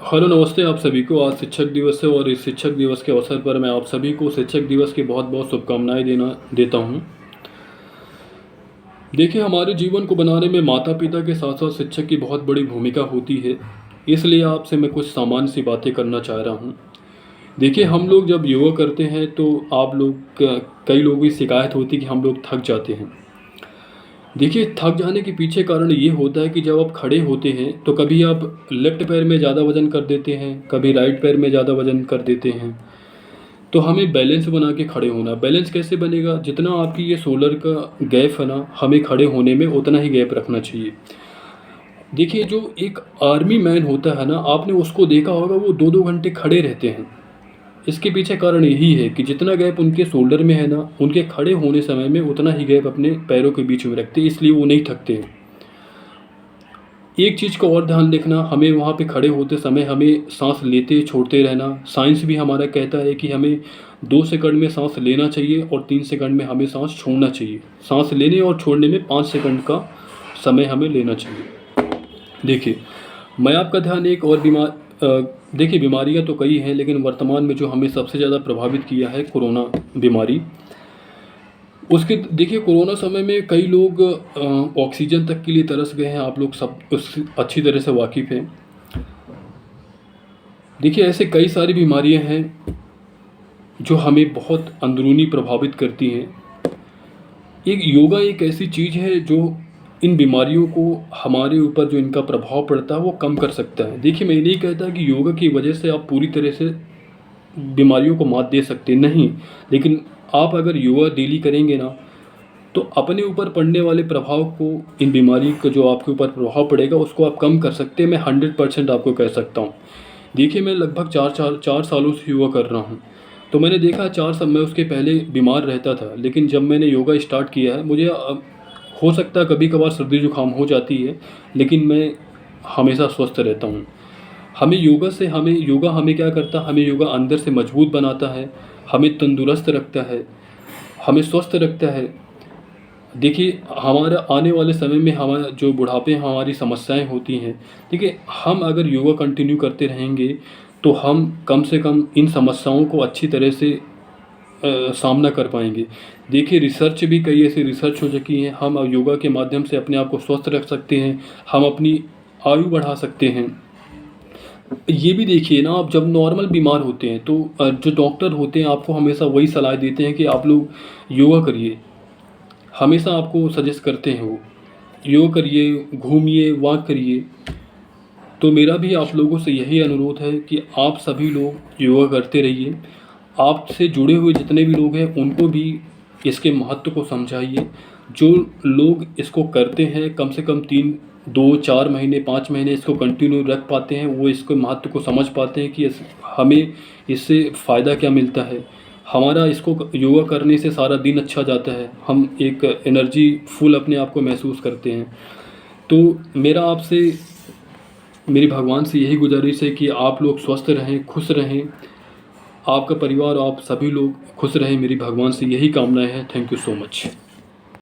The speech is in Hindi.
हेलो नमस्ते आप सभी को। आज शिक्षक दिवस है और इस शिक्षक दिवस के अवसर पर मैं आप सभी को शिक्षक दिवस की बहुत बहुत शुभकामनाएं देता हूं। देखिए, हमारे जीवन को बनाने में माता पिता के साथ साथ शिक्षक की बहुत बड़ी भूमिका होती है। इसलिए आपसे मैं कुछ सामान्य सी बातें करना चाह रहा हूं। देखिए, हम लोग जब योगा करते हैं तो आप लोग कई लोगों की शिकायत होती है कि हम लोग थक जाते हैं। देखिए, थक जाने के पीछे कारण ये होता है कि जब आप खड़े होते हैं तो कभी आप लेफ्ट पैर में ज़्यादा वज़न कर देते हैं, कभी राइट पैर में ज़्यादा वज़न कर देते हैं। तो हमें बैलेंस बना के खड़े होना। बैलेंस कैसे बनेगा? जितना आपकी ये शोल्डर का गैप है ना, हमें खड़े होने में उतना ही गैप रखना चाहिए। देखिए, जो एक आर्मी मैन होता है ना, आपने उसको देखा होगा, वो 2-2 घंटे खड़े रहते हैं। इसके पीछे कारण यही है कि जितना गैप उनके शोल्डर में है ना, उनके खड़े होने समय में उतना ही गैप अपने पैरों के बीच में रखते हैं, इसलिए वो नहीं थकते हैं। एक चीज़ का और ध्यान रखना, हमें वहाँ पे खड़े होते समय हमें साँस लेते छोड़ते रहना। साइंस भी हमारा कहता है कि हमें 2 सेकंड में साँस लेना चाहिए और 3 सेकंड में हमें साँस छोड़ना चाहिए। साँस लेने और छोड़ने में 5 सेकंड का समय हमें लेना चाहिए। देखिए, मैं आपका ध्यान एक और देखिए, बीमारियाँ तो कई हैं, लेकिन वर्तमान में जो हमें सबसे ज़्यादा प्रभावित किया है कोरोना बीमारी। उसके देखिए, कोरोना समय में कई लोग ऑक्सीजन तक के लिए तरस गए हैं। आप लोग सब उससे अच्छी तरह से वाकिफ़ हैं। देखिए, ऐसे कई सारी बीमारियां हैं जो हमें बहुत अंदरूनी प्रभावित करती हैं। एक योगा एक ऐसी चीज़ है जो इन बीमारियों को, हमारे ऊपर जो इनका प्रभाव पड़ता है वो कम कर सकता है। देखिए, मैं ये नहीं कहता कि योगा की वजह से आप पूरी तरह से बीमारियों को मात दे सकते नहीं, लेकिन आप अगर योगा डेली करेंगे ना, तो अपने ऊपर पड़ने वाले प्रभाव को, इन बीमारी का जो आपके ऊपर प्रभाव पड़ेगा उसको आप कम कर सकते हैं। मैं 100% आपको कह सकता हूँ। देखिए, मैं लगभग 4 सालों से योगा कर रहा हूँ। तो मैंने देखा 4 साल मैं उसके पहले बीमार रहता था, लेकिन जब मैंने योगा स्टार्ट किया है, मुझे हो सकता है कभी कभार सर्दी जुकाम हो जाती है, लेकिन मैं हमेशा स्वस्थ रहता हूँ। हमें योगा हमें क्या करता है? हमें योगा अंदर से मजबूत बनाता है, हमें तंदुरुस्त रखता है, हमें स्वस्थ रखता है। देखिए, हमारा आने वाले समय में हमारा जो बुढ़ापे में हमारी समस्याएँ होती हैं, देखिए, हम अगर योगा कंटिन्यू करते रहेंगे तो हम कम से कम इन समस्याओं को अच्छी तरह से सामना कर पाएँगे। देखिए, रिसर्च भी कई ऐसी रिसर्च हो चुकी हैं। हम अब योगा के माध्यम से अपने आप को स्वस्थ रख सकते हैं, हम अपनी आयु बढ़ा सकते हैं। ये भी देखिए ना, आप जब नॉर्मल बीमार होते हैं तो जो डॉक्टर होते हैं आपको हमेशा वही सलाह देते हैं कि आप लोग योगा करिए। हमेशा आपको सजेस्ट करते हैं वो, योग करिए, घूमिए, वॉक करिए। तो मेरा भी आप लोगों से यही अनुरोध है कि आप सभी लोग योगा करते रहिए। आपसे जुड़े हुए जितने भी लोग हैं उनको भी इसके महत्व को समझाइए। जो लोग इसको करते हैं, कम से कम 2-4 महीने, 5 महीने इसको कंटिन्यू रख पाते हैं, वो इसके महत्व को समझ पाते हैं कि हमें इससे फ़ायदा क्या मिलता है। हमारा इसको योगा करने से सारा दिन अच्छा जाता है, हम एक एनर्जी फुल अपने आप को महसूस करते हैं। तो मेरी भगवान से यही गुजारिश है कि आप लोग स्वस्थ रहें, खुश रहें, आपका परिवार, आप सभी लोग खुश रहें। मेरी भगवान से यही कामनाएँ हैं। Thank you so much.